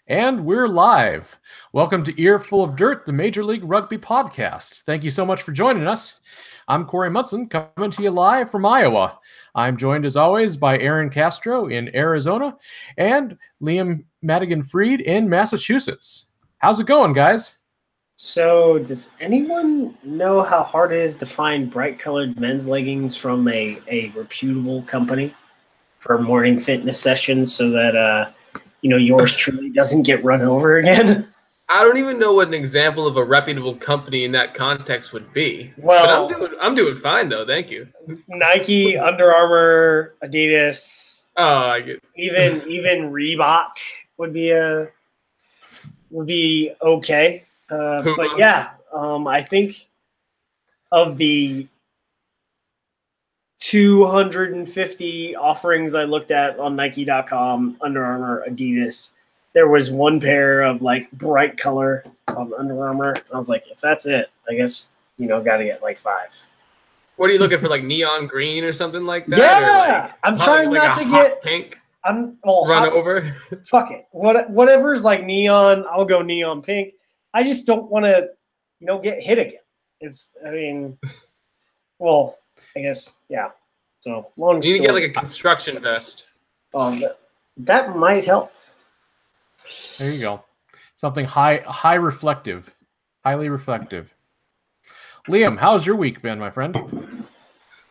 And we're live. Welcome to Earful of Dirt, the Major League Rugby podcast. Thank you so much for joining us. I'm Corey Munson, coming to you live from Iowa. I'm joined, as always, by Aaron Castro in Arizona and Liam Madigan-Freed in Massachusetts. How's it going, guys? So, does anyone know how hard it is to find bright-colored men's leggings from a reputable company for morning fitness sessions so that yours truly doesn't get run over again? I don't even know what an example of a reputable company in that context would be. Well, but I'm doing fine though. Thank you. Nike, Under Armour, Adidas. Oh, I get even Reebok would be okay. But yeah, I think of the 250 offerings I looked at on Nike.com, Under Armour, Adidas, there was one pair of like bright color of Under Armour. I was like, if that's it, I guess, got to get like 5. What are you looking for, like neon green or something like that? Yeah, I'm trying not to get pink. Run over. Fuck it. Whatever's like neon, I'll go neon pink. I just don't want to, get hit again. Well, I guess, yeah. So long story. You need to get like a construction vest. That might help. There you go. Something highly reflective. Liam, how's your week been, my friend?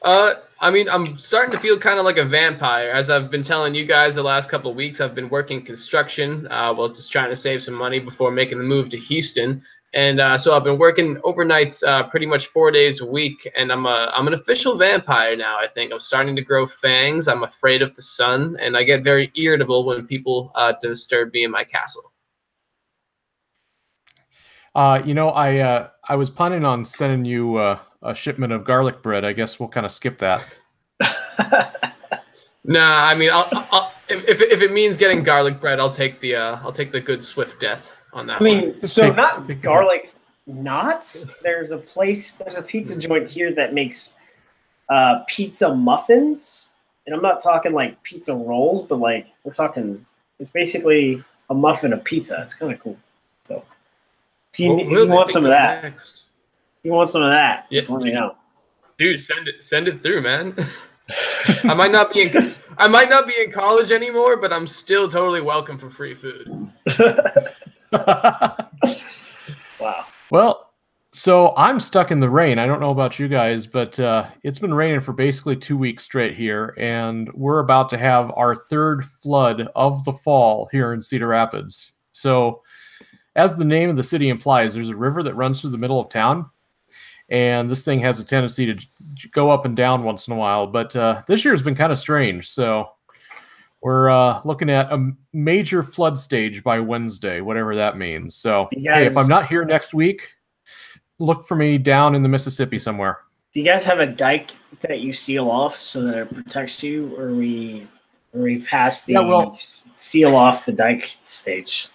I'm starting to feel kind of like a vampire. As I've been telling you guys the last couple of weeks, I've been working construction while just trying to save some money before making the move to Houston. And so I've been working overnights pretty much 4 days a week, and I'm an official vampire now, I think. I'm starting to grow fangs. I'm afraid of the sun, and I get very irritable when people disturb me in my castle. I was planning on sending you a shipment of garlic bread. I guess we'll kind of skip that. Nah, I'll if it means getting garlic bread, I'll take the good swift death on that. Not garlic knots. There's a pizza joint here that makes pizza muffins, and I'm not talking like pizza rolls, but like we're talking. It's basically a muffin of pizza. It's kind of cool. So if you want some of that, just let me know. Dude, send it through, man. I might not be in college anymore, but I'm still totally welcome for free food. Wow. Well, so I'm stuck in the rain. I don't know about you guys, but it's been raining for basically 2 weeks straight here, and we're about to have our third flood of the fall here in Cedar Rapids. So, as the name of the city implies, there's a river that runs through the middle of town, and this thing has a tendency to go up and down once in a while. But this year has been kind of strange, so we're looking at a major flood stage by Wednesday, whatever that means. So, hey, if I'm not here next week, look for me down in the Mississippi somewhere. Do you guys have a dike that you seal off so that it protects you, or are we past the seal off the dike stage?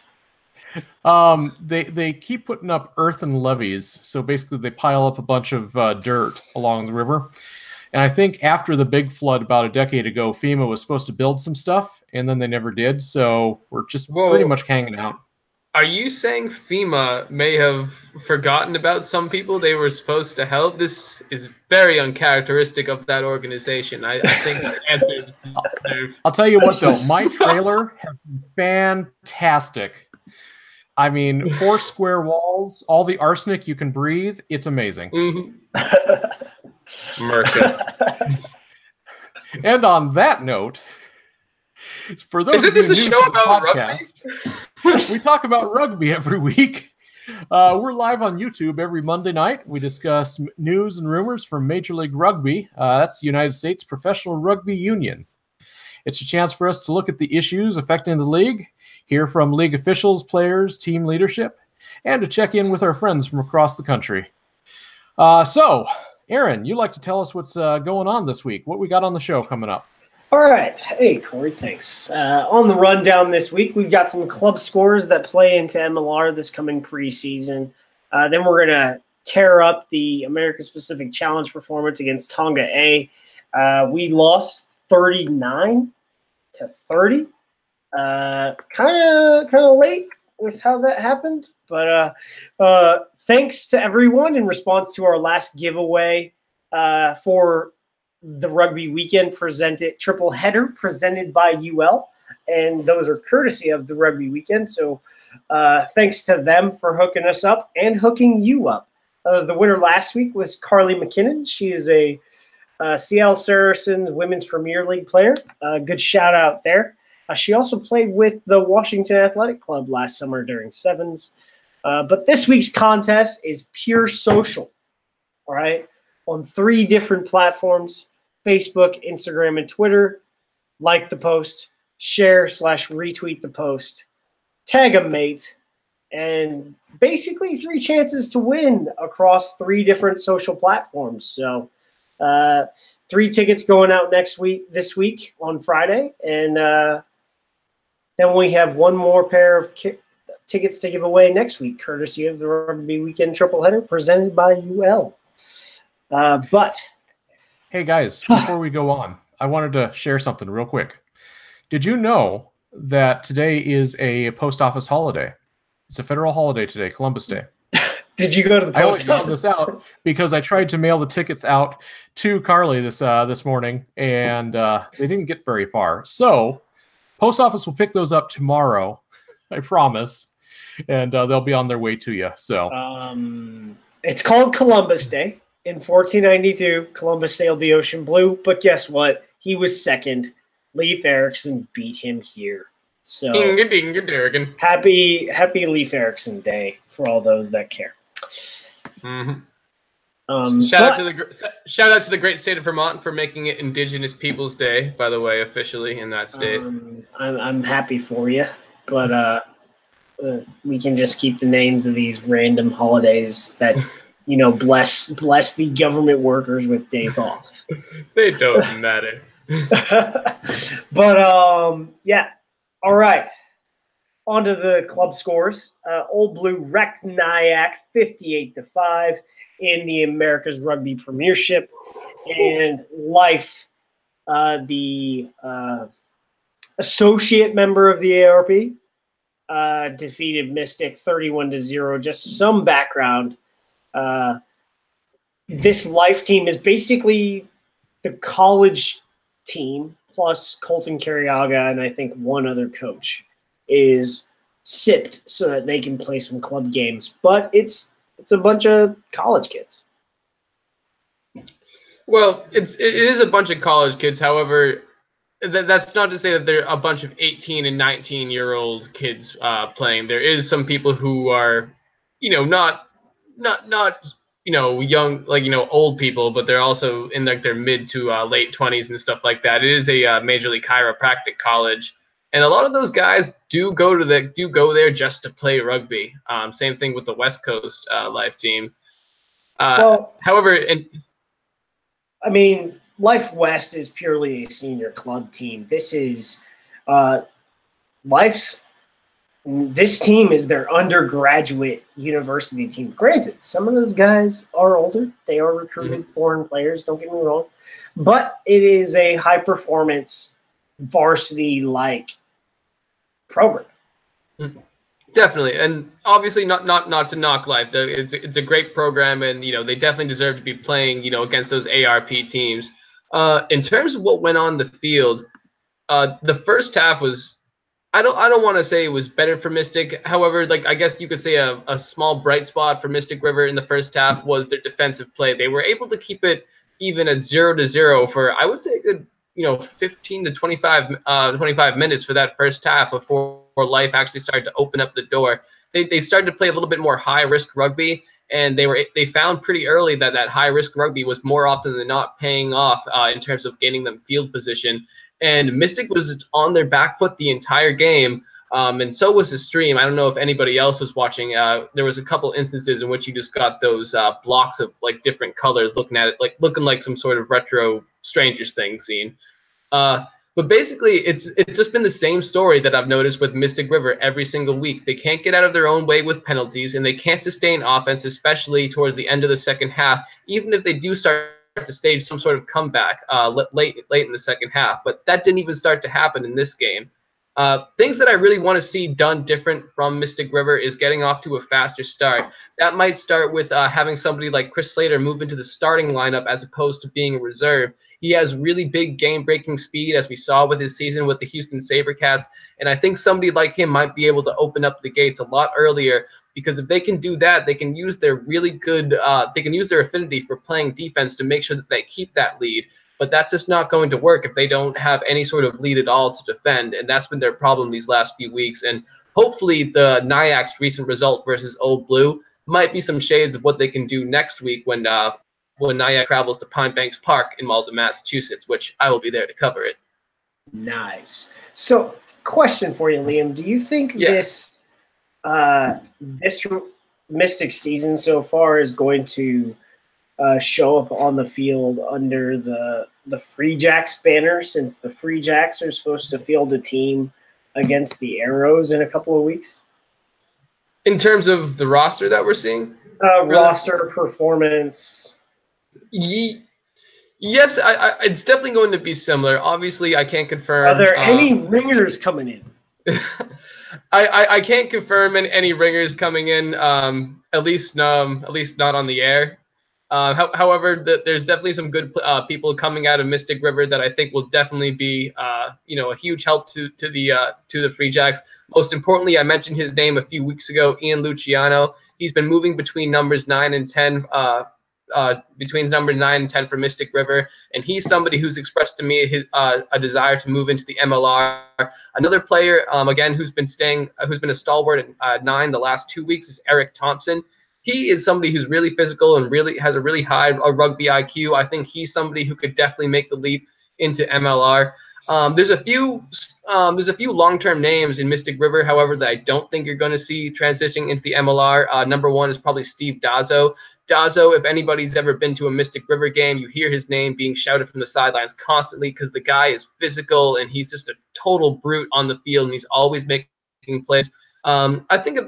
They keep putting up earthen levees, so basically they pile up a bunch of dirt along the river. And I think after the big flood about a decade ago, FEMA was supposed to build some stuff, and then they never did. So we're just pretty much hanging out. Are you saying FEMA may have forgotten about some people they were supposed to help? This is very uncharacteristic of that organization. I think the answer is I'll tell you what, though. My trailer has been fantastic. 4 square walls, all the arsenic you can breathe. It's amazing. Mm-hmm. Merca. And on that note, for those Isn't this a show about podcast, rugby? We talk about rugby every week. We're live on YouTube every Monday night. We discuss news and rumors from Major League Rugby. That's the United States Professional Rugby Union. It's a chance for us to look at the issues affecting the league, hear from league officials, players, team leadership, and to check in with our friends from across the country. So, Aaron, you'd like to tell us what's going on this week? What we got on the show coming up? All right. Hey, Corey, thanks. On the rundown this week, we've got some club scores that play into MLR this coming preseason. Then we're going to tear up the America's Pacific Challenge performance against Tonga A. We lost 39-30. Kind of late with how that happened, but thanks to everyone in response to our last giveaway for the rugby weekend triple header presented by UL, and those are courtesy of the rugby weekend. So thanks to them for hooking us up and hooking you up. The winner last week was Carly McKinnon. She is a Seattle Saracens Women's Premier League player. Good shout out there. She also played with the Washington Athletic Club last summer during sevens. But this week's contest is pure social, all right, on 3 different platforms, Facebook, Instagram, and Twitter. Like the post, share/retweet the post, tag a mate, and basically 3 chances to win across 3 different social platforms. So 3 tickets going out this week on Friday, and then we have 1 more pair of tickets to give away next week, courtesy of the Rugby Weekend Triple Header presented by UL. But hey guys, before we go on, I wanted to share something real quick. Did you know that today is a post office holiday? It's a federal holiday today, Columbus Day. Did you go to the post office? I only found this out because I tried to mail the tickets out to Carly this morning, and they didn't get very far. So post office will pick those up tomorrow, I promise, and they'll be on their way to you. So it's called Columbus Day. In 1492, Columbus sailed the ocean blue, but guess what? He was second. Leif Erikson beat him here. So happy Leif Erikson Day for all those that care. Mm-hmm. Shout out to the great state of Vermont for making it Indigenous Peoples Day, by the way, officially in that state. I'm happy for you, but we can just keep the names of these random holidays that bless the government workers with days off. They don't matter. But yeah, all right. On to the club scores. Old Blue wrecked Nyack 58-5 in the America's Rugby Premiership, and Life, the associate member of the ARP, defeated Mystic 31-0. Just some background. This Life team is basically the college team plus Colton Carriaga and I think one other coach is sipped so that they can play some club games. But it's a bunch of college kids. Well, it is a bunch of college kids. However, that's not to say that there are a bunch of 18 and 19-year-old kids playing. There is some people who are, not young, old people, but they're also in their mid to late 20s and stuff like that. It is a Major League Chiropractic college, and a lot of those guys do go there just to play rugby. Same thing with the West Coast Life team. However, Life West is purely a senior club team. This is this team is their undergraduate university team. Granted, some of those guys are older. They are recruited foreign players, don't get me wrong. But it is a high-performance varsity-like program. Definitely, and obviously not to knock Life. It's a great program, and they definitely deserve to be playing against those ARP teams. In terms of what went on the field, the first half was, I don't want to say it was better for Mystic. However, I guess you could say a small bright spot for Mystic River in the first half was their defensive play. They were able to keep it even at 0-0 for, I would say, a good 15 to 25 minutes for that first half before Life actually started to open up the door. They started to play a little bit more high risk rugby, and they found pretty early that high risk rugby was more often than not paying off in terms of getting them field position. And Mystic was on their back foot the entire game, and so was the stream. I don't know if anybody else was watching. There was a couple instances in which you just got those blocks of different colors looking at it, looking like some sort of retro Stranger Things scene. But basically, it's just been the same story that I've noticed with Mystic River every single week. They can't get out of their own way with penalties, and they can't sustain offense, especially towards the end of the second half, even if they do start to stage some sort of comeback late in the second half. But that didn't even start to happen in this game. Things that I really want to see done different from Mystic River is getting off to a faster start. That might start with having somebody like Chris Slater move into the starting lineup as opposed to being a reserve. He has really big game-breaking speed, as we saw with his season with the Houston Sabercats, and I think somebody like him might be able to open up the gates a lot earlier, because if they can do that, they can use their really good they can use their affinity for playing defense to make sure that they keep that lead. But that's just not going to work if they don't have any sort of lead at all to defend, and that's been their problem these last few weeks. And hopefully the Nyak's recent result versus Old Blue might be some shades of what they can do next week when Nyack travels to Pine Banks Park in Malden, Massachusetts, which I will be there to cover it. Nice. So, question for you, Liam. Do you think this Mystic season so far is going to show up on the field under the Free Jacks banner, since the Free Jacks are supposed to field a team against the Arrows in a couple of weeks? In terms of the roster that we're seeing? Roster, performance. Yes, it's definitely going to be similar. Obviously, I can't confirm. Are there any ringers coming in? I can't confirm any ringers coming in. At least not on the air. However, there's definitely some good people coming out of Mystic River that I think will definitely be a huge help to the Free Jacks. Most importantly, I mentioned his name a few weeks ago, Ian Luciano. He's been moving between numbers 9 and 10. Between number 9 and 10 for Mystic River, and he's somebody who's expressed to me a desire to move into the MLR. Another player, again, who's been a stalwart at 9 the last 2 weeks is Eric Thompson. He is somebody who's really physical and really has a really high rugby IQ. I think he's somebody who could definitely make the leap into MLR. There's a few long-term names in Mystic River, however, that I don't think you're going to see transitioning into the MLR. Number 1 is probably Steve Dazzo. Dazzo, if anybody's ever been to a Mystic River game, you hear his name being shouted from the sidelines constantly because the guy is physical and he's just a total brute on the field, and he's always making plays. I think if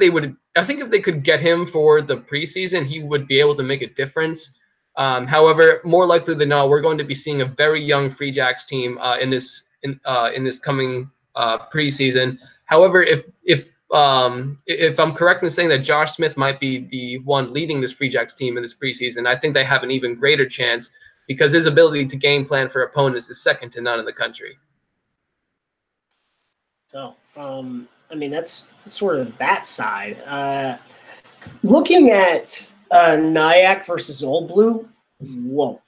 they could get him for the preseason, he would be able to make a difference. However, more likely than not, we're going to be seeing a very young Free Jacks team in this coming preseason. However, if I'm correct in saying that Josh Smith might be the one leading this Free Jacks team in this preseason, I think they have an even greater chance because his ability to game plan for opponents is second to none in the country. So, I mean, that's sort of that side. Looking at Nyack versus Old Blue, whoa,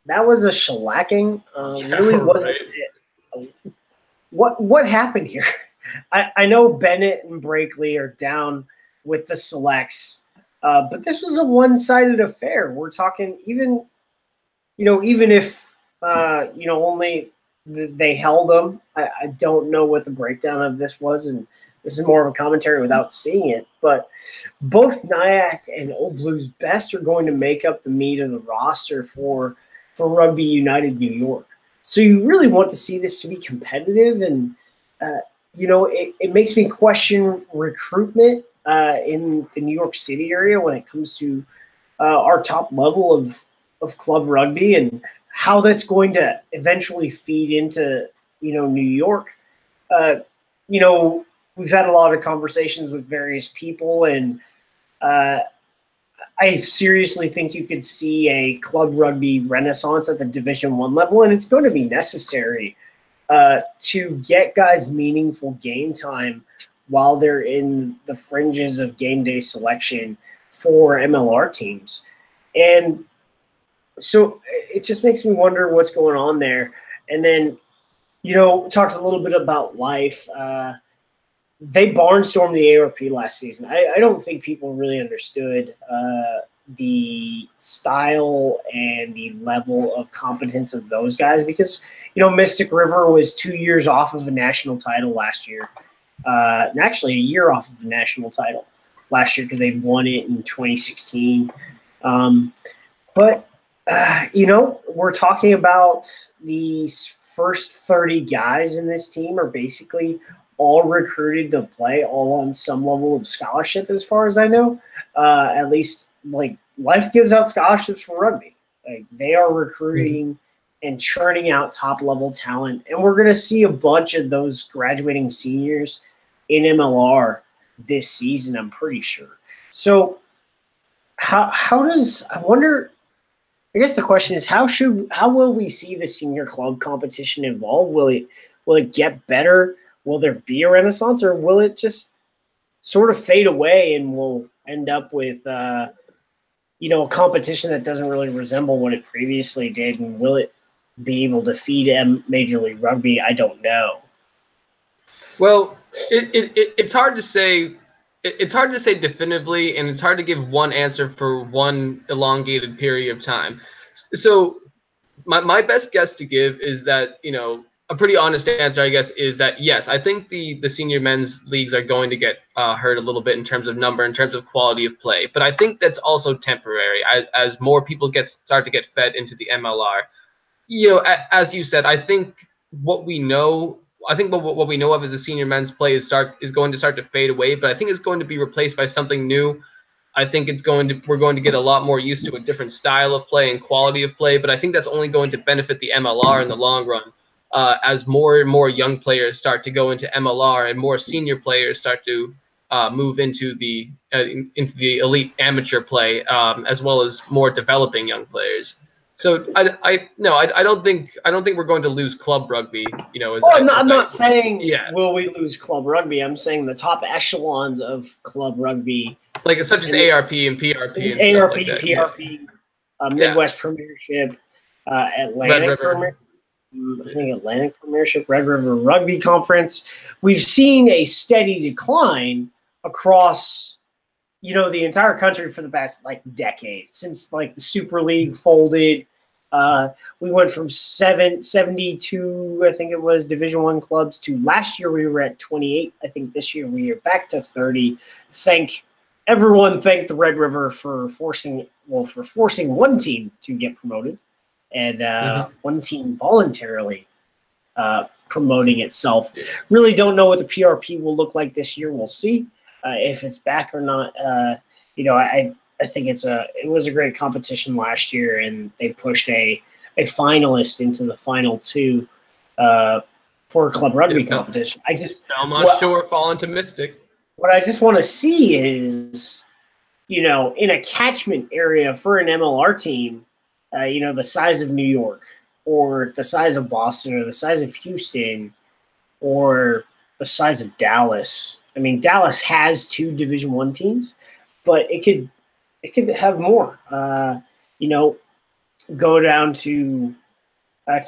that was a shellacking. Really wasn't it? What happened here? I know Bennett and Brakely are down with the selects, but this was a one-sided affair. We're talking even if only they held them. I don't know what the breakdown of this was, and this is more of a commentary without seeing it. But both Nyack and Old Blue's best are going to make up the meat of the roster for Rugby United New York. So you really want to see this to be competitive, and it makes me question recruitment in the New York City area when it comes to our top level of club rugby and how that's going to eventually feed into New York. We've had a lot of conversations with various people, and I seriously think you could see a club rugby renaissance at the Division I level, and it's going to be necessary to get guys meaningful game time while they're in the fringes of game day selection for MLR teams. And so it just makes me wonder what's going on there. And then, talked a little bit about life. They barnstormed the ARP last season. I don't think people really understood the style and the level of competence of those guys because, Mystic River was 2 years off of a national title last year. And actually a year off of a national title last year because they won it in 2016. But we're talking about these first 30 guys in this team are basically all recruited to play, all on some level of scholarship, as far as I know. At least, life gives out scholarships for rugby. They are recruiting and churning out top-level talent. And we're going to see a bunch of those graduating seniors in MLR this season, I'm pretty sure. So how does – I wonder – I guess the question is how will we see the senior club competition evolve? Will it get better? Will there be a renaissance, or will it just sort of fade away and we'll end up with a competition that doesn't really resemble what it previously did? And will it be able to feed Major League Rugby? I don't know. Well, it's hard to say. It's hard to say definitively, and it's hard to give one answer for one elongated period of time. So my best guess to give is that, a pretty honest answer, I guess, is that, yes, I think the senior men's leagues are going to get hurt a little bit in terms of number, in terms of quality of play. But I think that's also temporary as more people start to get fed into the MLR. As you said, I think what we know of as a senior men's play is going to start to fade away, but I think it's going to be replaced by something new. I think we're going to get a lot more used to a different style of play and quality of play, but I think that's only going to benefit the MLR in the long run, as more and more young players start to go into MLR and more senior players start to move into the elite amateur play, as well as more developing young players. So I don't think we're going to lose club rugby. I'm not saying will we lose club rugby. I'm saying the top echelons of club rugby, like such as ARP and PRP and ARP, stuff like that. PRP, Midwest Premiership, Atlantic Premiership. I think Atlantic Premiership, Red River Rugby Conference. We've seen a steady decline across the entire country for the past decade, since the Super League folded. We went from 72, I think it was, Division I clubs to last year we were at 28. I think this year we are back to 30. Everyone thank the Red River for forcing one team to get promoted, and one team voluntarily promoting itself. Really don't know what the PRP will look like this year. We'll see. If it's back or not, I think it was a great competition last year, and they pushed a finalist into the final two for club rugby competition. Belmont Shore falling to Mystic. What I just want to see is, in a catchment area for an MLR team, the size of New York, or the size of Boston, or the size of Houston, or the size of Dallas. I mean, Dallas has 2 Division I teams, but it could have more. Go down to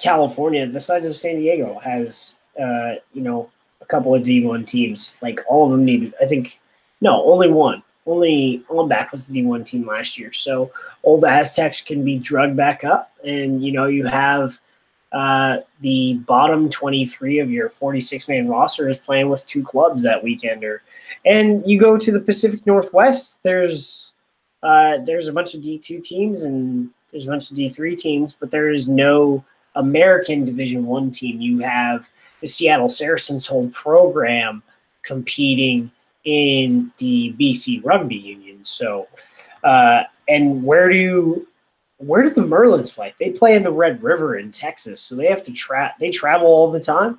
California. The size of San Diego has a couple of D1 teams. All of them need. Only one. Only Back was the D1 team last year. So old Aztecs can be drugged back up, and you have the bottom 23 of your 46-man roster is playing with 2 clubs that weekend. And you go to the Pacific Northwest, there's a bunch of D2 teams and there's a bunch of D3 teams, but there is no American Division I team. You have the Seattle Saracens' whole program competing in the BC Rugby Union. So, and where do the Merlins play? They play in the Red River in Texas, so they have to they travel all the time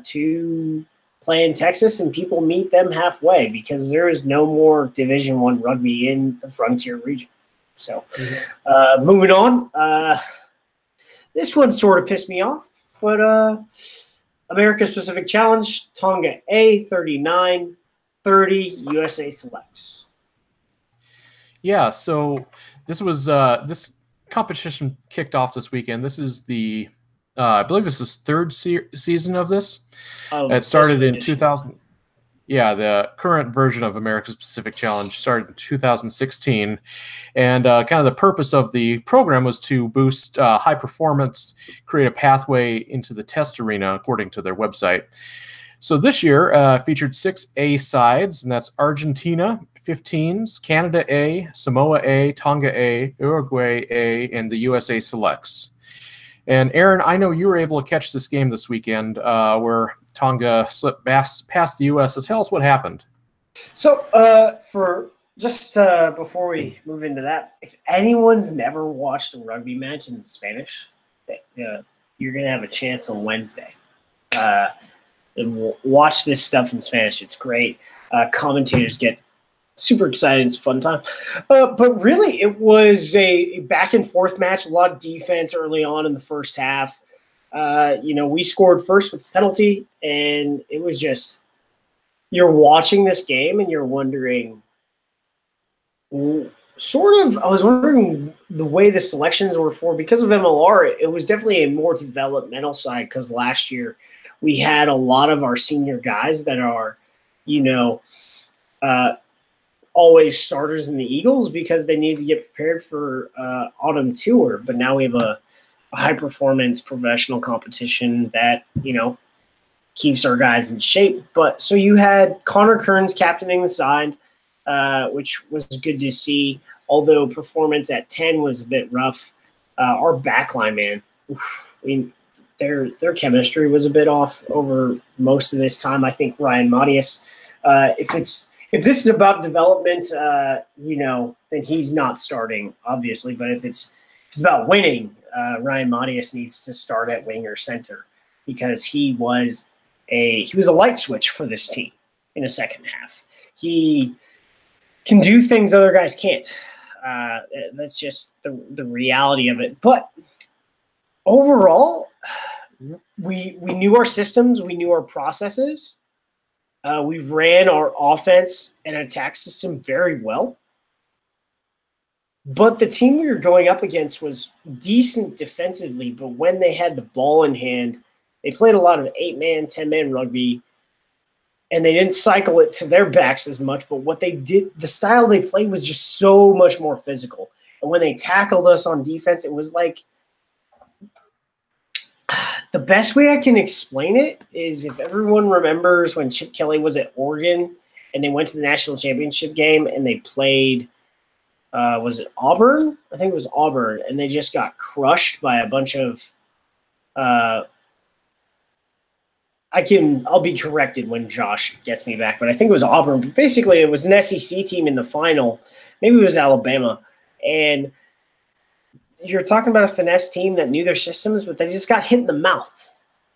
to play in Texas, and people meet them halfway because there is no more Division I rugby in the Frontier region. So, moving on. This one sort of pissed me off, but America's Pacific Challenge, Tonga A, 39-30, USA selects. Yeah, so this was this competition kicked off this weekend. This is the I believe this is third season of this. It started in 2000. Yeah, the current version of America's Pacific Challenge started in 2016, and kind of the purpose of the program was to boost high performance, create a pathway into the test arena, according to their website. So this year featured 6 A sides, and that's Argentina 15s, Canada A, Samoa A, Tonga A, Uruguay A, and the USA selects. And Aaron, I know you were able to catch this game this weekend where Tonga slipped past the U.S. So tell us what happened. So before we move into that, if anyone's never watched a rugby match in Spanish, you're going to have a chance on Wednesday. And watch this stuff in Spanish. It's great. Commentators get super excited. It's a fun time. But really, it was a back-and-forth match, a lot of defense early on in the first half. We scored first with the penalty, and it was just you're watching this game and you're wondering I was wondering the way the selections were for because of MLR. It was definitely a more developmental side because last year we had a lot of our senior guys that are, always starters in the Eagles because they needed to get prepared for autumn tour. But now we have a high-performance professional competition that, keeps our guys in shape. But so you had Connor Kearns captaining the side, which was good to see, although performance at 10 was a bit rough. Our backline, man, their chemistry was a bit off over most of this time. I think Ryan Matias, if this is about development, then he's not starting, obviously. But if it's about winning, Ryan Matias needs to start at wing or center because he was a light switch for this team in the second half. He can do things other guys can't. That's just the reality of it. But overall, we knew our systems, we knew our processes. We ran our offense and attack system very well. But the team we were going up against was decent defensively, but when they had the ball in hand, they played a lot of 8-man, 10-man rugby, and they didn't cycle it to their backs as much. But what they did, the style they played was just so much more physical. And when they tackled us on defense, it was like the best way I can explain it is if everyone remembers when Chip Kelly was at Oregon and they went to the national championship game and they played, was it Auburn? I think it was Auburn, and they just got crushed by a bunch of I'll be corrected when Josh gets me back, but I think it was Auburn. But basically, it was an SEC team in the final. Maybe it was Alabama. And you're talking about a finesse team that knew their systems, but they just got hit in the mouth.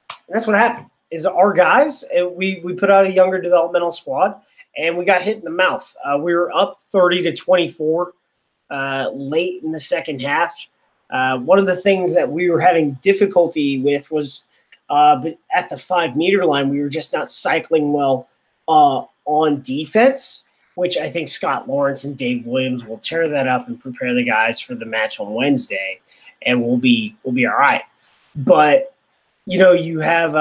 And that's what happened. Is our guys, we put out a younger developmental squad, and we got hit in the mouth. We were up 30-24 late in the second half. One of the things that we were having difficulty with was but at the 5-meter line, we were just not cycling well on defense, which I think Scott Lawrence and Dave Williams will tear that up and prepare the guys for the match on Wednesday, and we'll be all right. But you have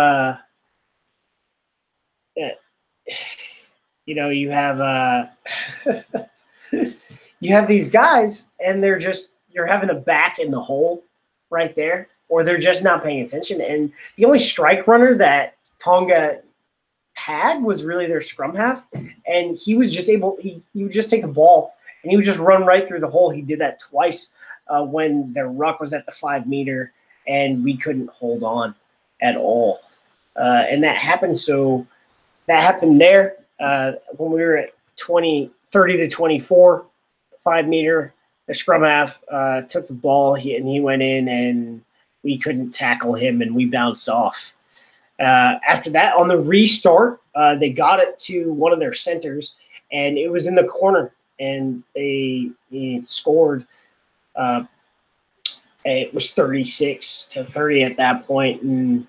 you have these guys, and you're having a back in the hole right there, or they're just not paying attention. And the only strike runner that Tonga had was really their scrum half, and he was just he would just take the ball and he would just run right through the hole. He did that twice when their ruck was at the 5-meter and we couldn't hold on at all. And that happened. So that happened there when we were at 30-24, 5-meter. The scrum half took the ball and he went in, and we couldn't tackle him, and we bounced off. After that, on the restart, they got it to one of their centers, and it was in the corner, and he scored. It was 36-30 at that point, and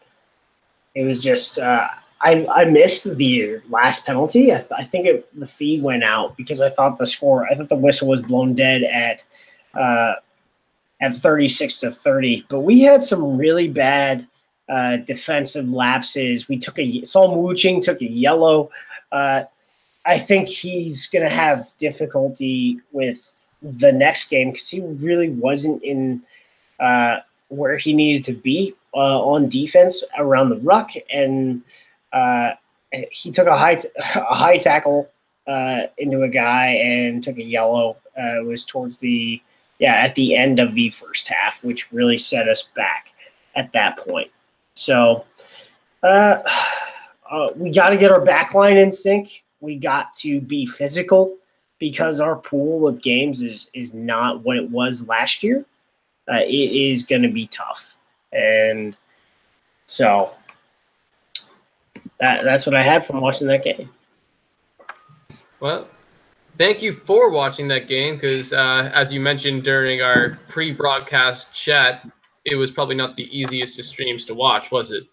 it was just I missed the last penalty. I think the feed went out because I thought the whistle was blown dead at 36-30. But we had some really bad defensive lapses. Saul Wuching took a yellow. I think he's going to have difficulty with the next game because he really wasn't in where he needed to be on defense around the ruck, and he took a high tackle into a guy and took a yellow. It was towards at the end of the first half, which really set us back at that point. So we got to get our back line in sync. We got to be physical because our pool of games is not what it was last year. It is going to be tough. And so that's what I had from watching that game. Well, thank you for watching that game because, as you mentioned during our pre-broadcast chat, it was probably not the easiest of streams to watch, was it?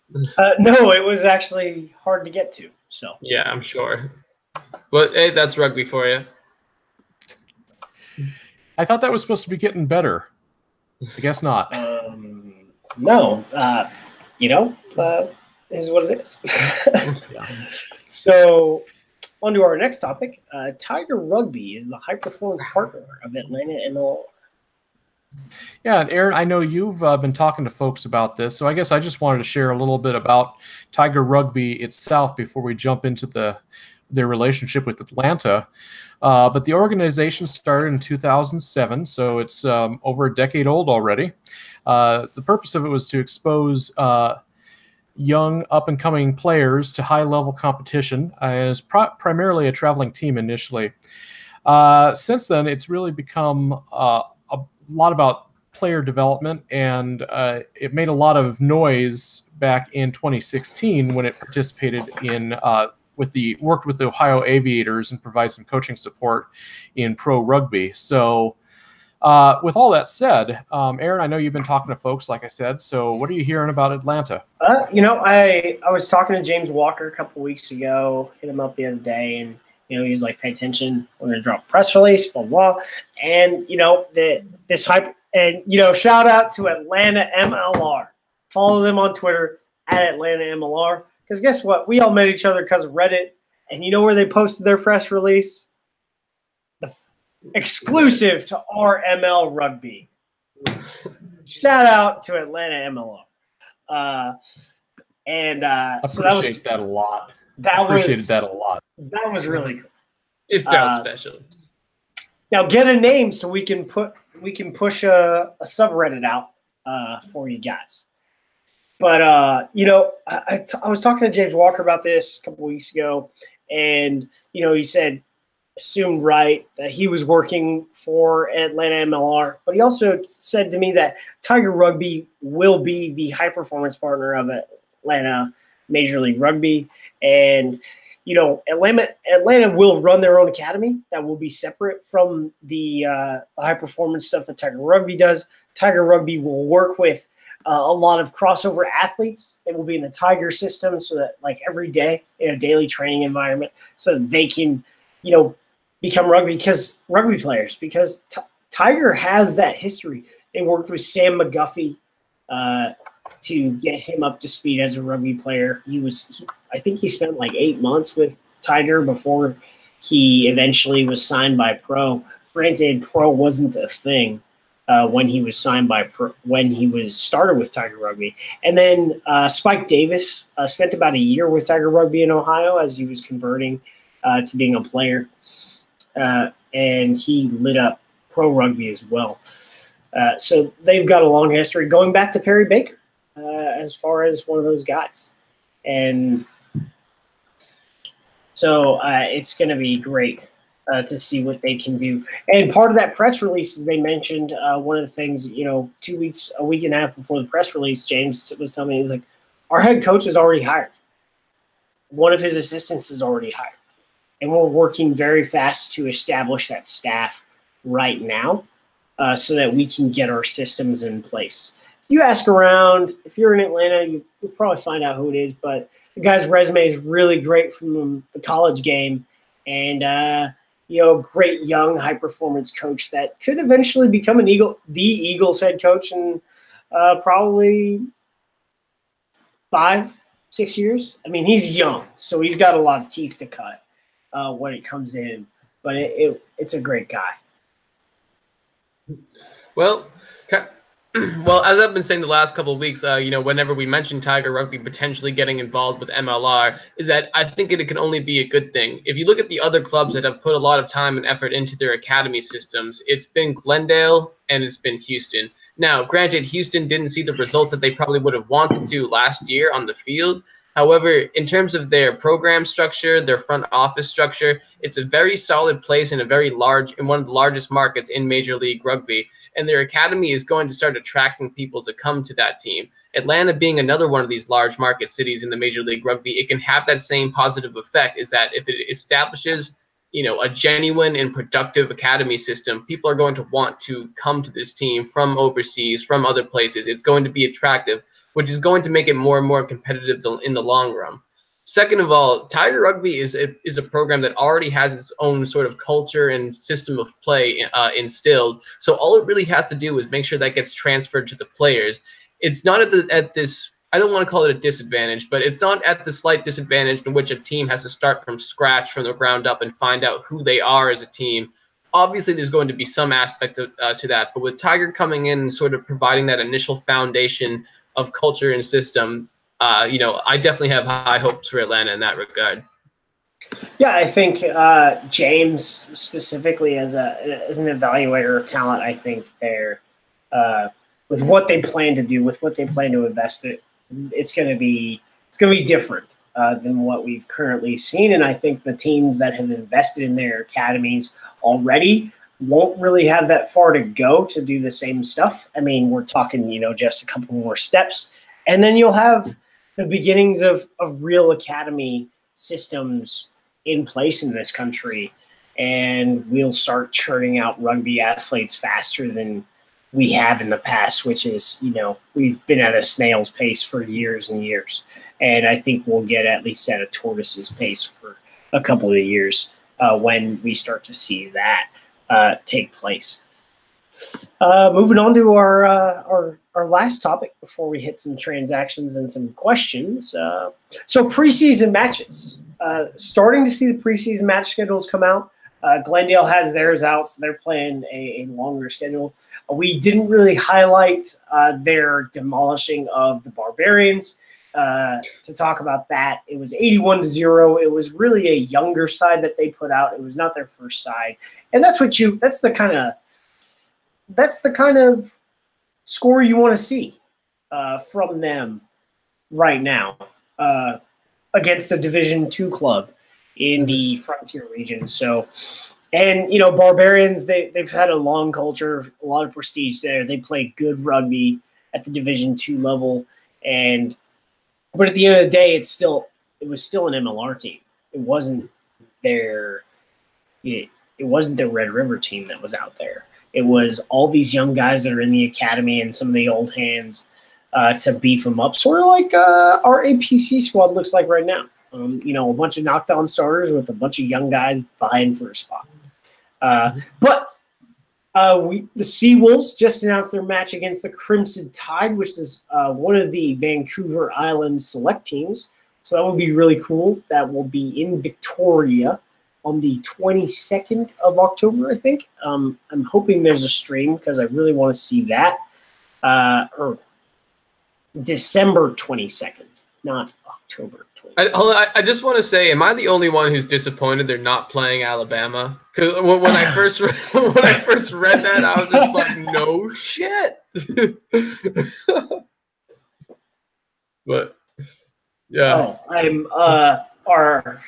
No, it was actually hard to get to. So yeah, I'm sure. But hey, that's rugby for you. I thought that was supposed to be getting better. I guess not. No, is what it is. Yeah. So, on to our next topic. Tiger Rugby is the high-performance partner of Atlanta MLR. Yeah, and Aaron, I know you've been talking to folks about this, so I guess I just wanted to share a little bit about Tiger Rugby itself before we jump into their relationship with Atlanta. But the organization started in 2007, so it's over a decade old already. The purpose of it was to expose young up-and-coming players to high-level competition. It was primarily a traveling team initially. Since then, it's really become a lot about player development, and it made a lot of noise back in 2016 when it participated in worked with the Ohio Aviators and provided some coaching support in pro rugby. So with all that said, Aaron, I know you've been talking to folks, like I said. So what are you hearing about Atlanta? I was talking to James Walker a couple weeks ago, hit him up the other day, and he's like, pay attention, we're going to drop a press release, blah, blah. And, this hype, and, shout out to Atlanta MLR. Follow them on Twitter at Atlanta MLR. Because guess what? We all met each other because of Reddit. And you know where they posted their press release? Exclusive to our ML Rugby. Shout out to Atlanta MLR. Appreciate that a lot. Appreciated that a lot. That was really cool. It felt special. Now get a name so we can push a subreddit out for you guys. But I was talking to James Walker about this a couple weeks ago, and he said, assumed right that he was working for Atlanta MLR, but he also said to me that Tiger Rugby will be the high performance partner of Atlanta Major League Rugby, and Atlanta will run their own academy that will be separate from the high performance stuff that Tiger Rugby does. Tiger Rugby will work with a lot of crossover athletes that will be in the Tiger system, so that like every day in a daily training environment, so that they can become rugby players, because Tiger has that history. They worked with Sam McGuffey to get him up to speed as a rugby player. I think he spent like 8 months with Tiger before he eventually was signed by pro. Granted, pro wasn't a thing when he was signed by pro, when he was started with Tiger Rugby. And then Spike Davis spent about a year with Tiger Rugby in Ohio as he was converting to being a player. And he lit up pro rugby as well. So they've got a long history going back to Perry Baker as far as one of those guys. And so it's going to be great to see what they can do. And part of that press release is they mentioned one of the things, a week and a half before the press release, James was telling me, he's like, our head coach is already hired. One of his assistants is already hired. And we're working very fast to establish that staff right now so that we can get our systems in place. If you ask around, if you're in Atlanta, you'll probably find out who it is. But the guy's resume is really great from the college game. And, great young high-performance coach that could eventually become the Eagles head coach in probably 5-6 years. I mean, he's young, so he's got a lot of teeth to cut when it comes to him. But it's a great guy. Well, as I've been saying the last couple of weeks, whenever we mention Tiger Rugby potentially getting involved with MLR, is that I think it can only be a good thing. If you look at the other clubs that have put a lot of time and effort into their academy systems, it's been Glendale and it's been Houston. Now, granted, Houston didn't see the results that they probably would have wanted to last year on the field. However, in terms of their program structure, their front office structure, it's a very solid place in one of the largest markets in Major League Rugby. And their academy is going to start attracting people to come to that team. Atlanta being another one of these large market cities in the Major League Rugby, it can have that same positive effect, is that if it establishes a genuine and productive academy system, people are going to want to come to this team from overseas, from other places. It's going to be attractive, which is going to make it more and more competitive in the long run. Second of all, Tiger Rugby is a program that already has its own sort of culture and system of play instilled. So all it really has to do is make sure that gets transferred to the players. It's not at this, I don't want to call it a disadvantage, but it's not at the slight disadvantage in which a team has to start from scratch, from the ground up, and find out who they are as a team. Obviously, there's going to be some aspect to that, but with Tiger coming in and sort of providing that initial foundation of culture and system, I definitely have high hopes for Atlanta in that regard. Yeah, I think James specifically as an evaluator of talent, I think they're with what they plan to do, with what they plan to invest in, it's going to be different than what we've currently seen. And I think the teams that have invested in their academies already won't really have that far to go to do the same stuff. I mean, we're talking, just a couple more steps, and then you'll have the beginnings of real academy systems in place in this country, and we'll start churning out rugby athletes faster than we have in the past, which is, we've been at a snail's pace for years and years. And I think we'll get at least at a tortoise's pace for a couple of years when we start to see that take place. Moving on to our last topic before we hit some transactions and some questions. So preseason matches. Starting to see the preseason match schedules come out. Glendale has theirs out, so they're playing a longer schedule. We didn't really highlight their demolishing of the Barbarians. To talk about that, it was 81-0. It was really a younger side that they put out. It was not their first side, and that's the kind of score you want to see from them right now against a Division II club in the Frontier region. So, and Barbarians, they've had a long culture, a lot of prestige there. They play good rugby at the Division II level, but at the end of the day, it was still an MLR team. It wasn't their Red River team that was out there. It was all these young guys that are in the academy and some of the old hands to beef them up, sort of like our APC squad looks like right now. A bunch of knockdown starters with a bunch of young guys vying for a spot. But the Seawolves just announced their match against the Crimson Tide, which is one of the Vancouver Island select teams. So that will be really cool. That will be in Victoria on the 22nd of October, I think. I'm hoping there's a stream because I really want to see that. Or December 22nd, not October 22nd. I just want to say, am I the only one who's disappointed they're not playing Alabama? Because when I first read that, I was just like, no shit. But yeah. Oh, I'm our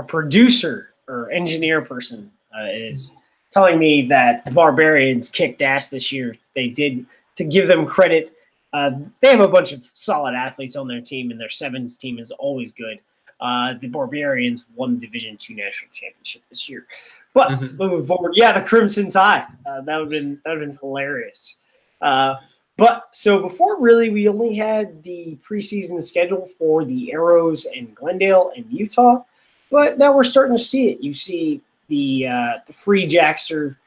producer or engineer person is telling me that the Barbarians kicked ass this year. They did. To give them credit, they have a bunch of solid athletes on their team, and their sevens team is always good. The Barbarians won the Division II National Championship this year. But moving forward, the Crimson Tide. That would have been hilarious. But so before, really, we only had the preseason schedule for the Arrows and Glendale and Utah. But now we're starting to see it. You see the Free Jacks are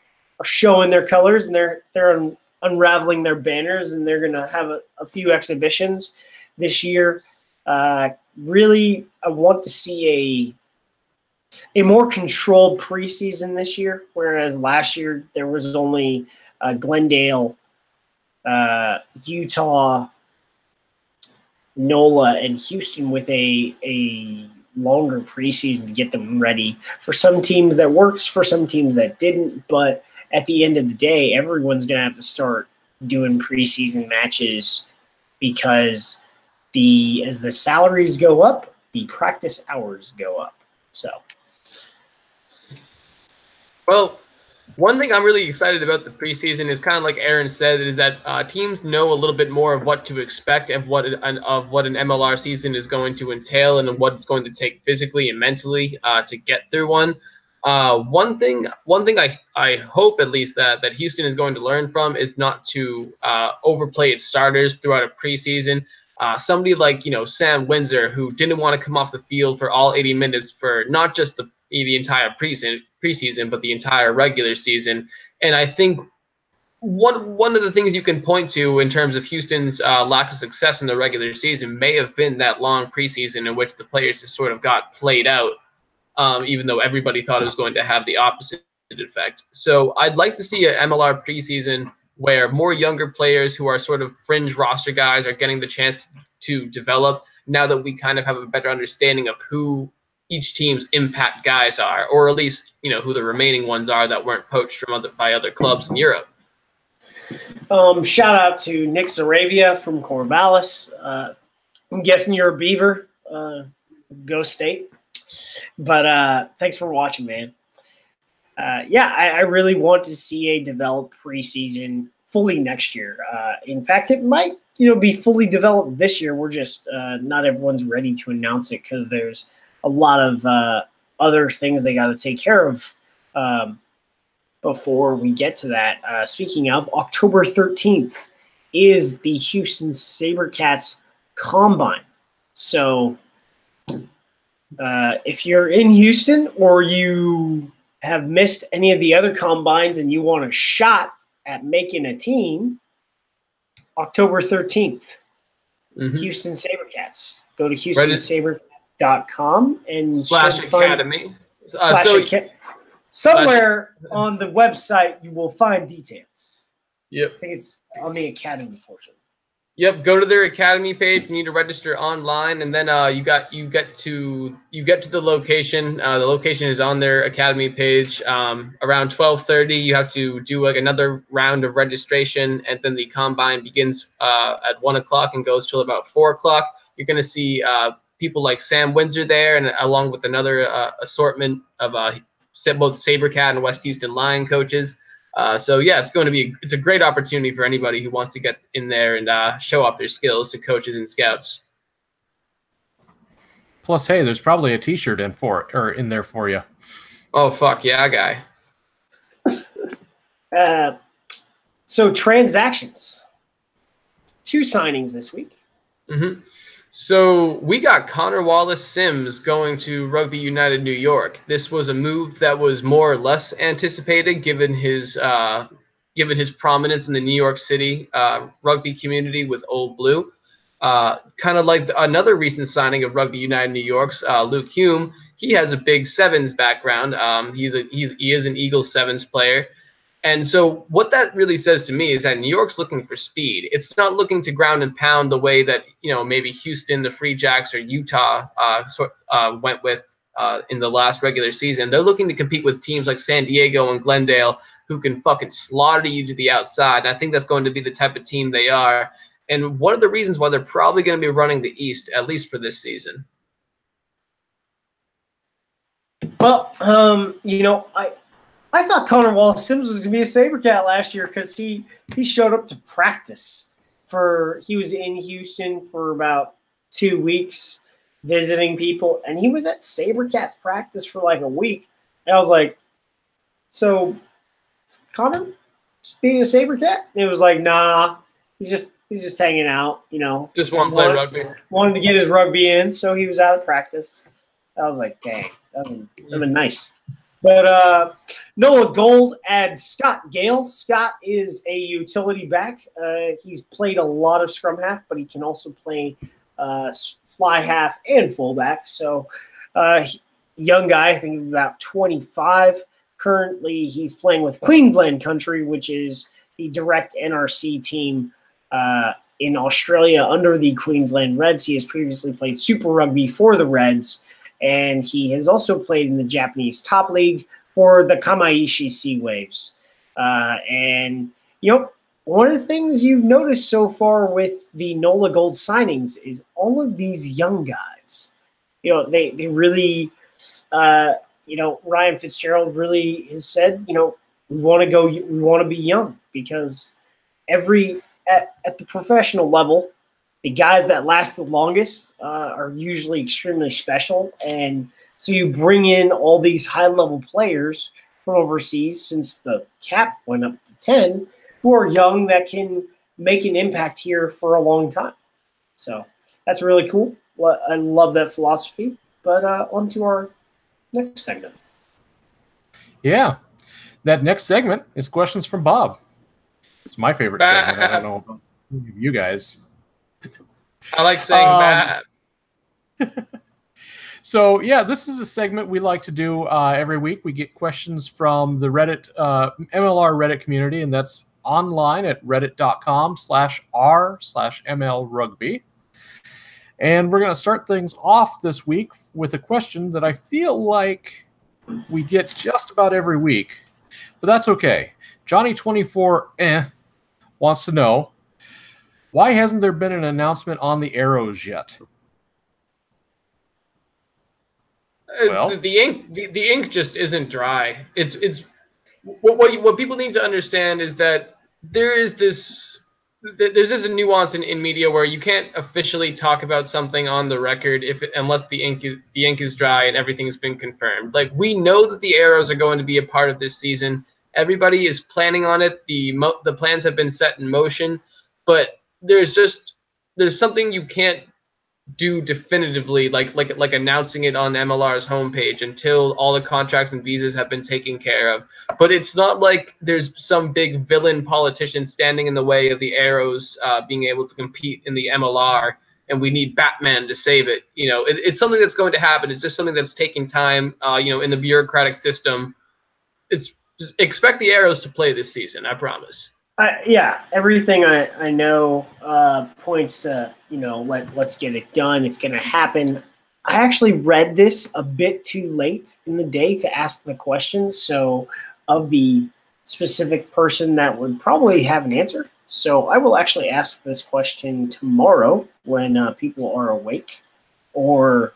showing their colors, and they're unraveling their banners, and they're going to have a few exhibitions this year. Really, I want to see a more controlled preseason this year, whereas last year there was only Glendale, Utah, NOLA, and Houston with a longer preseason to get them ready. For some teams that works, for some teams that didn't, but at the end of the day, everyone's going to have to start doing preseason matches because as the salaries go up, the practice hours go up. So, well, one thing I'm really excited about the preseason is kind of like Aaron said, is that teams know a little bit more of what to expect of what an MLR season is going to entail and what it's going to take physically and mentally to get through one. One thing I hope at least that Houston is going to learn from is not to overplay its starters throughout a preseason. Somebody like Sam Windsor, who didn't want to come off the field for all 80 minutes for not just the entire preseason, but the entire regular season. And I think one of the things you can point to in terms of Houston's lack of success in the regular season may have been that long preseason in which the players just sort of got played out. Even though everybody thought it was going to have the opposite effect. So I'd like to see an MLR preseason where more younger players who are sort of fringe roster guys are getting the chance to develop now that we kind of have a better understanding of who each team's impact guys are, or at least, who the remaining ones are that weren't poached by other clubs in Europe. Shout out to Nick Zaravia from Corvallis. I'm guessing you're a Beaver. Go State. But thanks for watching, man. I really want to see a developed preseason fully next year. In fact, it might, be fully developed this year. We're just not everyone's ready to announce it because there's a lot of other things they got to take care of before we get to that. Speaking of, October 13th is the Houston Sabercats Combine. So if you're in Houston or you have missed any of the other combines and you want a shot at making a team, October 13th, Houston Sabercats. Go to HoustonSabercats.com and /academy. Somewhere on the website you will find details. Yep. I think it's on the academy portion. Yep, go to their academy page. You need to register online, and then you get to the location. The location is on their academy page. Around 12:30, you have to do another round of registration, and then the combine begins at 1 o'clock and goes till about 4 o'clock. You're going to see people like Sam Windsor there, and along with another assortment of both Sabercat and West Houston Lion coaches. So yeah, it's a great opportunity for anybody who wants to get in there and show off their skills to coaches and scouts. Plus, hey, there's probably a T-shirt in there for you. Oh fuck yeah, guy. So transactions, 2 signings this week. So we got Connor Wallace-Sims going to Rugby United New York. This was a move that was more or less anticipated given his prominence in the New York City rugby community with Old Blue. Kind of like another recent signing of Rugby United New York's Luke Hume. He has a big sevens background. He is an Eagles sevens player. And so what that really says to me is that New York's looking for speed. It's not looking to ground and pound the way that, maybe Houston, the Free Jacks, or Utah went with in the last regular season. They're looking to compete with teams like San Diego and Glendale who can fucking slaughter you to the outside. And I think that's going to be the type of team they are. And one of the reasons why they're probably going to be running the East, at least for this season. Well, I thought Connor Wallace-Sims was going to be a Sabercat last year because he showed up to practice. He was in Houston for about 2 weeks visiting people, and he was at Sabercats practice for like a week. And I was like, so Connor being a Sabercat? And it was like, nah, he's just hanging out, Just want to play rugby. Wanted to get his rugby in, so he was out of practice. I was like, dang, that would have been nice. But Noah Gold adds Scott Gale. Scott is a utility back. He's played a lot of scrum half, but he can also play fly half and fullback. So young guy, I think about 25. Currently, he's playing with Queensland Country, which is the direct NRC team in Australia under the Queensland Reds. He has previously played Super Rugby for the Reds. And he has also played in the Japanese top league for the Kamaishi Sea Waves. And, one of the things you've noticed so far with the NOLA Gold signings is all of these young guys. You know, they really, you know, Ryan Fitzgerald really has said, you know, we want to be young, because at the professional level, the guys that last the longest are usually extremely special. And so you bring in all these high-level players from overseas, since the cap went up to 10, who are young that can make an impact here for a long time. So that's really cool. I love that philosophy. But on to our next segment. Yeah. That next segment is questions from Bob. It's my favorite segment. I don't know about you guys. I like saying that. So, yeah, this is a segment we like to do every week. We get questions from the Reddit, MLR Reddit community, and that's online at reddit.com/r/MLRugby. And we're going to start things off this week with a question that I feel like we get just about every week, but that's okay. Johnny24 wants to know, why hasn't there been an announcement on the arrows yet? Well, the ink just isn't dry. It's what people need to understand is that there's this nuance in media where you can't officially talk about something on the record unless the ink is dry and everything's been confirmed. Like, we know that the arrows are going to be a part of this season. Everybody is planning on it. The plans have been set in motion, but there's something you can't do definitively, like announcing it on MLR's homepage until all the contracts and visas have been taken care of. But it's not like there's some big villain politician standing in the way of the arrows being able to compete in the MLR, and we need Batman to save it. You know, it's something that's going to happen. It's just something that's taking time. You know, in the bureaucratic system, just expect the arrows to play this season. I promise. Yeah, everything I know points to, you know, let's get it done. It's going to happen. I actually read this a bit too late in the day to ask the question, so of the specific person that would probably have an answer. So I will actually ask this question tomorrow when people are awake or,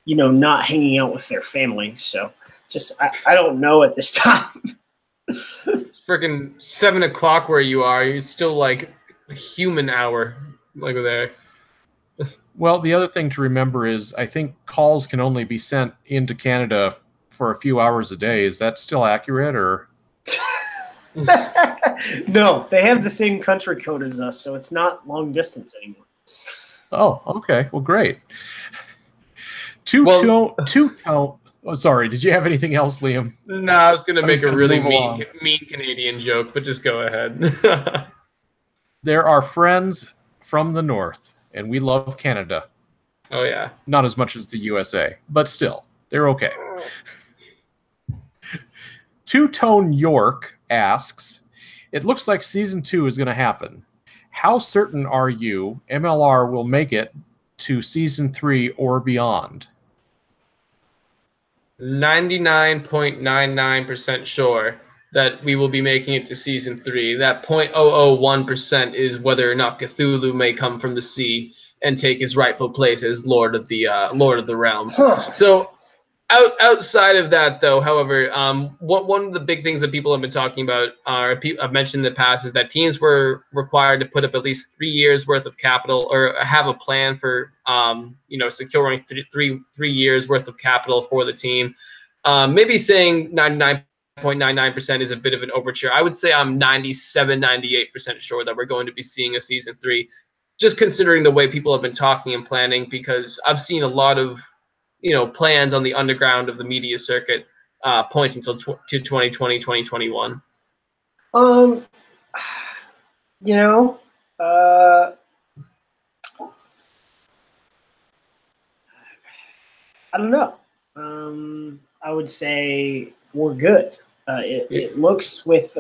you know, not hanging out with their family. So just I don't know at this time. It's freaking 7 o'clock where you are. It's still like the human hour, like there. Well, the other thing to remember is I think calls can only be sent into Canada for a few hours a day. Is that still accurate, or? No, they have the same country code as us, so it's not long distance anymore. Oh, okay. Well, great. Oh, sorry. Did you have anything else, Liam? No, I was going to make a really mean Canadian joke, but just go ahead. There are friends from the North, and we love Canada. Oh, yeah. Not as much as the USA, but still, they're okay. Two-Tone York asks, it looks like Season 2 is going to happen. How certain are you MLR will make it to Season 3 or beyond? 99.99% sure that we will be making it to Season 3. That 0.001% is whether or not Cthulhu may come from the sea and take his rightful place as Lord of the Realm. So outside of that, though, however, one of the big things that people have been talking about, I've mentioned in the past, is that teams were required to put up at least 3 years worth of capital, or have a plan for securing three years worth of capital for the team. Maybe saying 99.99% is a bit of an overture. I would say I'm 97-98% sure that we're going to be seeing a Season 3, just considering the way people have been talking and planning, because I've seen a lot of plans on the underground of the media circuit pointing to 2020, 2021. I don't know. I would say we're good. It looks with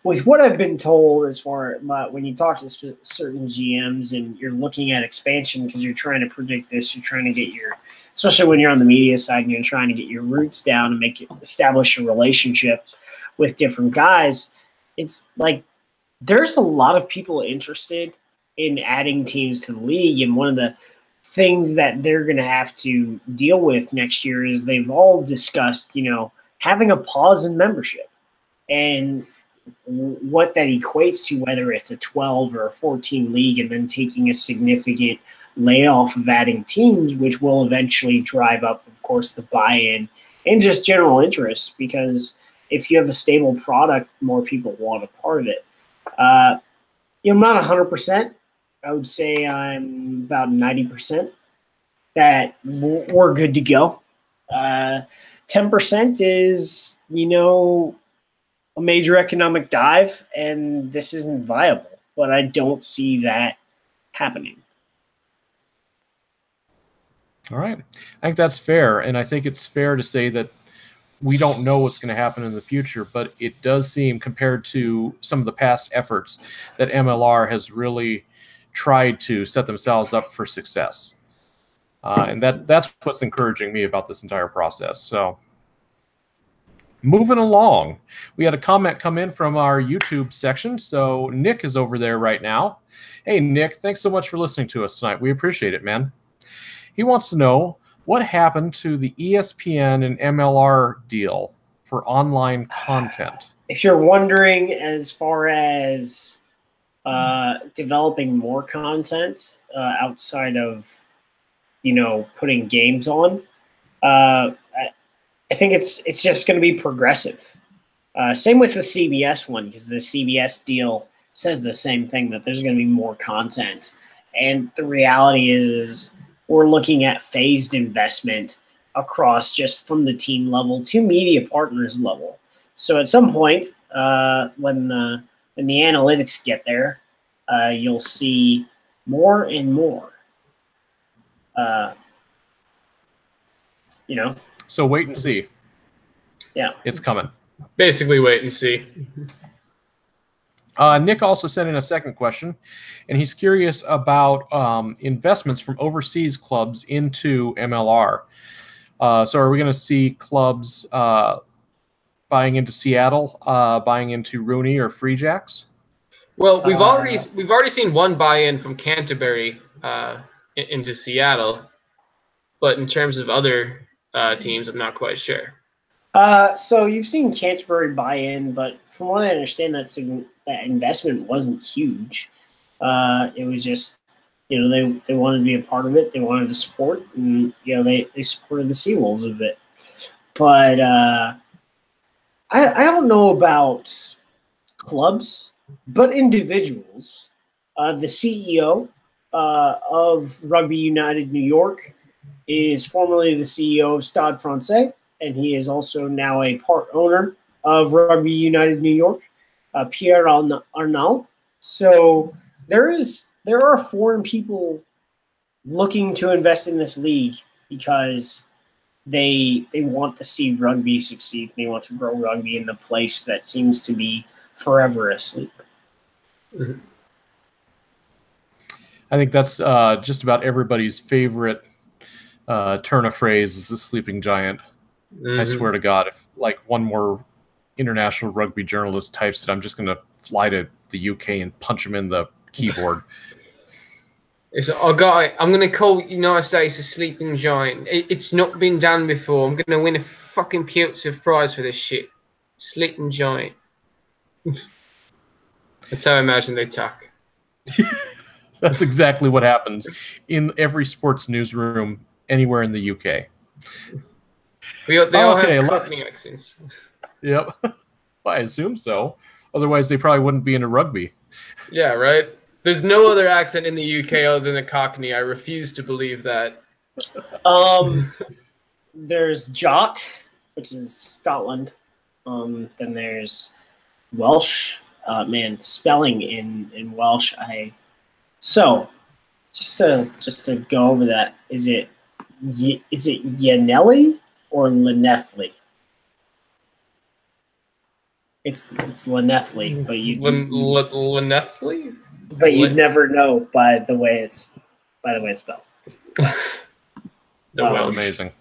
what I've been told, as far as when you talk to certain GMs and you're looking at expansion because you're trying to predict this, you're trying to get especially when you're on the media side and you're trying to get your roots down and establish a relationship with different guys. It's like there's a lot of people interested in adding teams to the league, and one of the things that they're going to have to deal with next year is they've all discussed, having a pause in membership and what that equates to, whether it's a 12 or a 14 league, and then taking a significant layoff of adding teams, which will eventually drive up, of course, the buy-in and just general interest, because if you have a stable product, more people want a part of it. I'm not 100%. I would say I'm about 90% that we're good to go. 10% is, a major economic dive, and this isn't viable. But I don't see that happening. All right. I think that's fair, and I think it's fair to say that we don't know what's going to happen in the future, but it does seem, compared to some of the past efforts, that MLR has really tried to set themselves up for success. And that's what's encouraging me about this entire process. So moving along, we had a comment come in from our YouTube section. So Nick is over there right now. Hey, Nick, thanks so much for listening to us tonight. We appreciate it, man. He wants to know, what happened to the ESPN and MLR deal for online content? If you're wondering, as far as developing more content outside of, putting games on, I think it's just going to be progressive. Same with the CBS one, because the CBS deal says the same thing, that there's going to be more content. And the reality is we're looking at phased investment across, just from the team level to media partners level. So at some point, when the analytics get there, you'll see more and more. So wait and see. Yeah, it's coming. Basically, wait and see. Nick also sent in a second question, and he's curious about investments from overseas clubs into MLR. So are we going to see clubs buying into Seattle, buying into Rooney or Free Jacks? Well, we've already seen one buy-in from Canterbury into Seattle, but in terms of other teams, I'm not quite sure. So you've seen Canterbury buy in, but from what I understand, that investment wasn't huge. It was just, they wanted to be a part of it. They wanted to support, and they supported the Seawolves a bit. But I don't know about clubs, but individuals. The CEO of Rugby United New York is formerly the CEO of Stade Francais, and he is also now a part owner of Rugby United New York, Pierre Arnaud. So there are foreign people looking to invest in this league because they want to see rugby succeed. They want to grow rugby in the place that seems to be forever asleep. Mm-hmm. I think that's just about everybody's favorite turn of phrase is the sleeping giant. Mm-hmm. I swear to God, if one more international rugby journalist types it, I'm just going to fly to the UK and punch him in the keyboard. Oh, guy, I'm going to call United States a sleeping giant. It's not been done before. I'm going to win a fucking Pulitzer Prize for this shit. Sleeping giant. That's how I imagine they talk. That's exactly what happens in every sports newsroom anywhere in the UK. They all have Cockney accents. Yep. Well, I assume so. Otherwise, they probably wouldn't be into rugby. Yeah, right? There's no other accent in the UK other than a Cockney. I refuse to believe that. There's Jock, which is Scotland. Then there's Welsh. Spelling in Welsh. So just to go over that, is it Yanelli or Llanelli? It's Llanelli, but Llanelli? But you'd never know by the way it's spelled. That was amazing.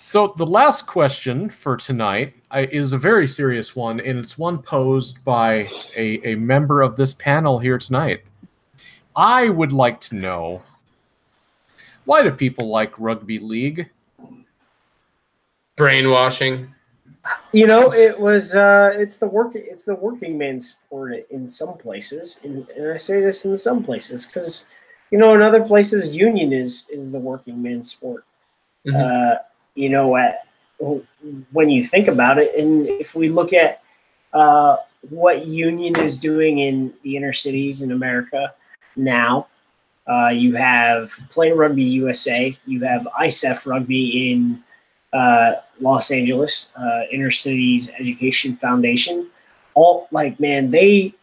So the last question for tonight is a very serious one, and it's one posed by a member of this panel here tonight. I would like to know, why do people like rugby league? Brainwashing. You know, it's the working man's sport in some places, and I say this in some places because, you know, in other places, union is the working man's sport. Mm-hmm. You know, when you think about it, and if we look at what union is doing in the inner cities in America now, you have Play Rugby USA, you have ISEF Rugby in Los Angeles, Inner Cities Education Foundation. All man, they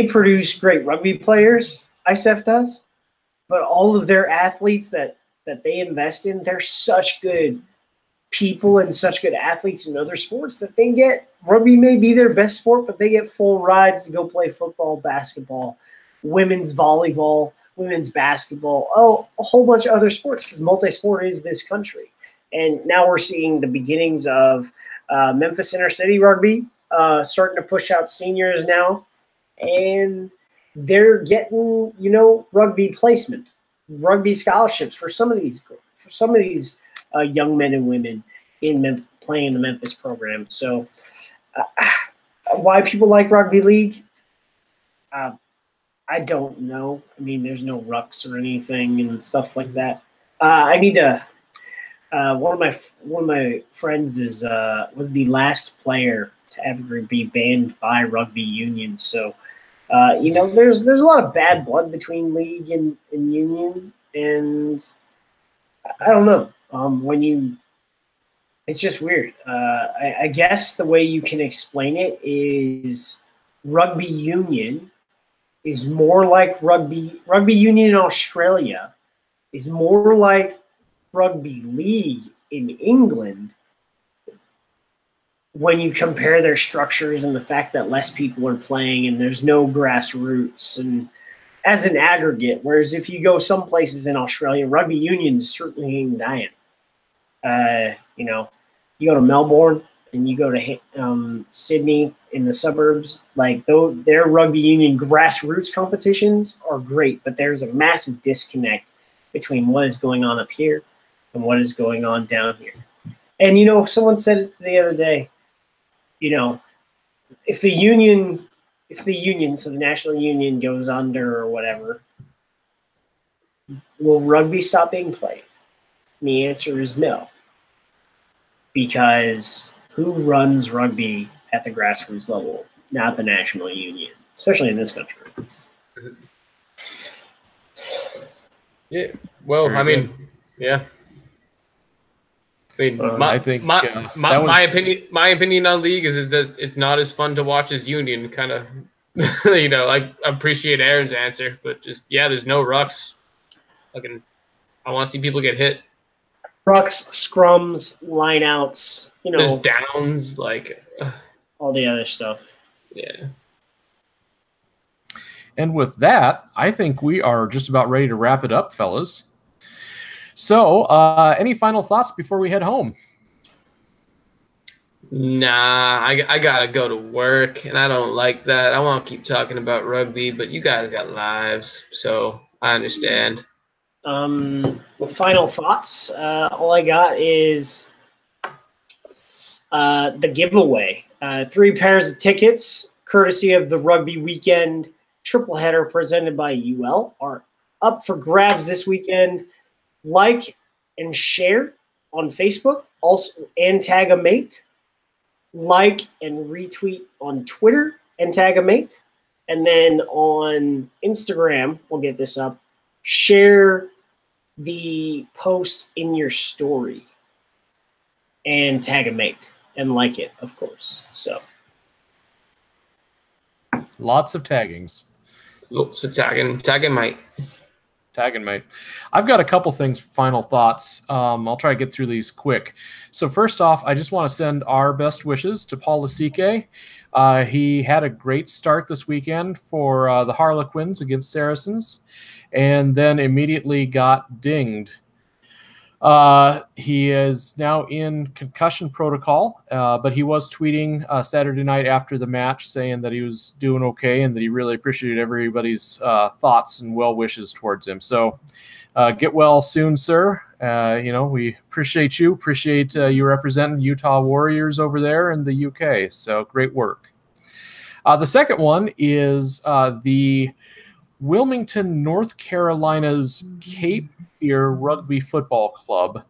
produce great rugby players. ISEF does, but all of their athletes that they invest in, they're such good people and such good athletes in other sports that they get. Rugby may be their best sport, but they get full rides to go play football, basketball, women's volleyball, women's basketball, a whole bunch of other sports, because multi-sport is this country. And now we're seeing the beginnings of Memphis Inner City Rugby starting to push out seniors now. And they're getting, you know, rugby placement, rugby scholarships for some of these young men and women in playing in the Memphis program. So why people like rugby league? I don't know. I mean, there's no rucks or anything and stuff like that. I need to. One of my friends was the last player to ever be banned by rugby union. So, you know, there's a lot of bad blood between league and union, and I don't know. It's just weird. I guess the way you can explain it is rugby union is more like rugby union in Australia is more like rugby league in England when you compare their structures and the fact that less people are playing and there's no grassroots and as an aggregate. Whereas if you go some places in Australia, rugby union is certainly dying. You know, you go to Melbourne and you go to Sydney in the suburbs, like their rugby union grassroots competitions are great, but there's a massive disconnect between what is going on up here and what is going on down here. And, you know, someone said it the other day, you know, if the union, so the national union goes under or whatever, will rugby stop being played? And the answer is no. Because who runs rugby at the grassroots level? Not the national union, especially in this country. Yeah. Well, Very I mean, good. yeah. I mean, I think my opinion on league is that it's not as fun to watch as union. Kind of, you know, I appreciate Aaron's answer, but just there's no rucks. I want to see people get hit. Rucks, scrums, lineouts, you know. There's downs, all the other stuff. Yeah. And with that, I think we are just about ready to wrap it up, fellas. So, any final thoughts before we head home? Nah, I gotta go to work, and I don't like that. I want to keep talking about rugby, but you guys got lives, so I understand. Final thoughts. All I got is the giveaway. 3 pairs of tickets, courtesy of the Rugby Weekend triple header presented by UL, are up for grabs this weekend. Like and share on Facebook, also, and tag a mate. Like and retweet on Twitter and tag a mate. And then on Instagram, we'll get this up. Share the post in your story and tag a mate and like it, of course. So lots of taggings. Lots of tagging mate. Tagging mate. I've got a couple things, final thoughts. I'll try to get through these quick. So first off, I just want to send our best wishes to Paul Lasike. He had a great start this weekend for the Harlequins against Saracens, and then immediately got dinged He is now in concussion protocol, but he was tweeting Saturday night after the match saying that he was doing okay and that he really appreciated everybody's thoughts and well wishes towards him. So get well soon, sir. We appreciate you. Appreciate you representing Utah Warriors over there in the UK. So great work. The second one is the Wilmington, North Carolina's Cape Fear Rugby Football Club,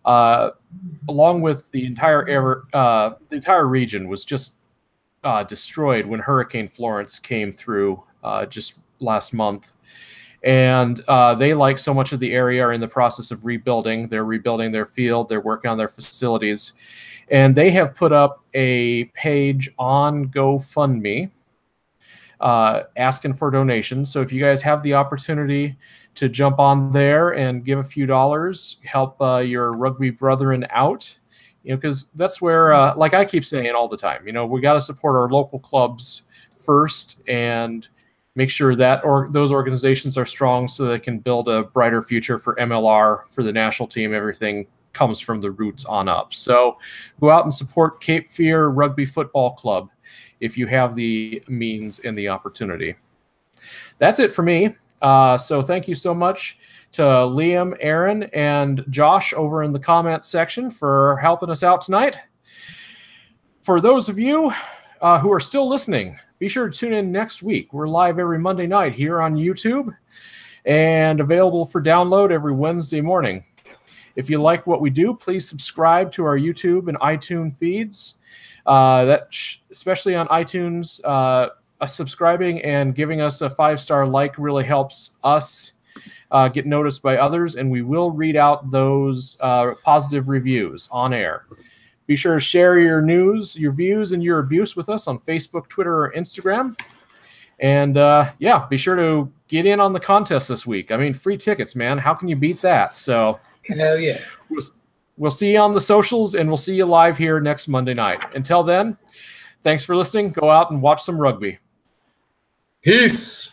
along with the entire region, was just destroyed when Hurricane Florence came through just last month. And they, like so much of the area, are in the process of rebuilding. They're rebuilding their field. They're working on their facilities. And they have put up a page on GoFundMe asking for donations. So if you guys have the opportunity to jump on there and give a few dollars, help your rugby brethren out, because that's where, like I keep saying all the time, we got to support our local clubs first and make sure that those organizations are strong so they can build a brighter future for MLR, for the national team. Everything comes from the roots on up. So go out and support Cape Fear Rugby Football Club if you have the means and the opportunity. That's it for me. So thank you so much to Liam, Aaron, and Josh over in the comments section for helping us out tonight. For those of you who are still listening, be sure to tune in next week. We're live every Monday night here on YouTube and available for download every Wednesday morning. If you like what we do, please subscribe to our YouTube and iTunes feeds. Especially on iTunes, subscribing and giving us a 5-star like really helps us get noticed by others, and we will read out those positive reviews on air. Be sure to share your news, your views, and your abuse with us on Facebook, Twitter, or Instagram. And be sure to get in on the contest this week. I mean, free tickets, man. How can you beat that? So, hell yeah. We'll see you on the socials, and we'll see you live here next Monday night. Until then, thanks for listening. Go out and watch some rugby. Peace.